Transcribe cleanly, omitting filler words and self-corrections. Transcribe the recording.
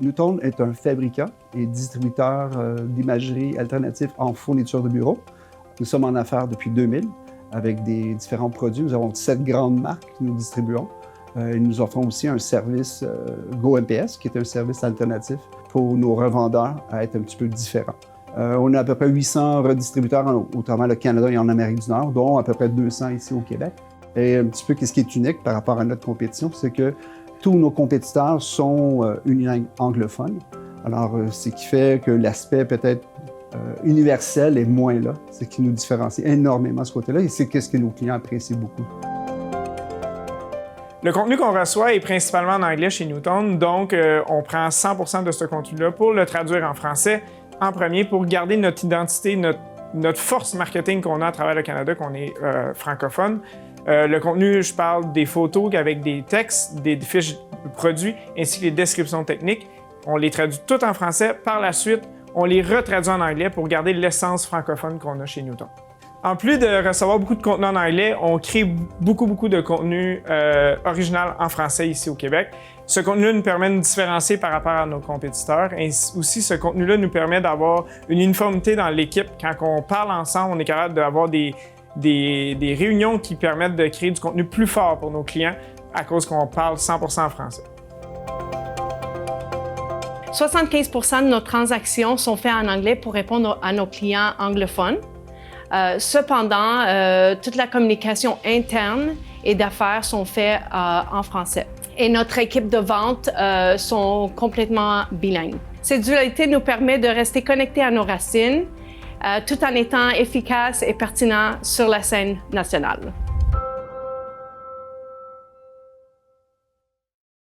Newton est un fabricant et distributeur d'imagerie alternative en fourniture de bureau. Nous sommes en affaires depuis 2000 avec des différents produits. Nous avons 7 grandes marques que nous distribuons. Et nous offrons aussi un service GoMPS, qui est un service alternatif pour nos revendeurs à être un petit peu différents. On a à peu près 800 redistributeurs au travers le Canada et en Amérique du Nord, dont à peu près 200 ici au Québec. Et un petit peu ce qui est unique par rapport à notre compétition, c'est que tous nos compétiteurs sont unilingues anglophones. Alors, ce qui fait que l'aspect peut-être universel est moins là. C'est ce qui nous différencie énormément de ce côté-là et c'est ce que nos clients apprécient beaucoup. Le contenu qu'on reçoit est principalement en anglais chez Newton, donc on prend 100% de ce contenu-là pour le traduire en français en premier pour garder notre identité, notre force marketing qu'on a à travers le Canada, qu'on est francophone. Le contenu, je parle des photos avec des textes, des fiches de produits, ainsi que les descriptions techniques. On les traduit tout en français. Par la suite, on les retraduit en anglais pour garder l'essence francophone qu'on a chez Newton. En plus de recevoir beaucoup de contenu en anglais, on crée beaucoup de contenu original en français ici au Québec. Ce contenu nous permet de nous différencier par rapport à nos compétiteurs. Et aussi, ce contenu-là nous permet d'avoir une uniformité dans l'équipe. Quand on parle ensemble, on est capable d'avoir des réunions qui permettent de créer du contenu plus fort pour nos clients à cause qu'on parle 100% français. 75% de nos transactions sont faites en anglais pour répondre à nos clients anglophones. Cependant, toute la communication interne et d'affaires sont faites en français. Et notre équipe de vente sont complètement bilingues. Cette dualité nous permet de rester connectés à nos racines tout en étant efficaces et pertinents sur la scène nationale.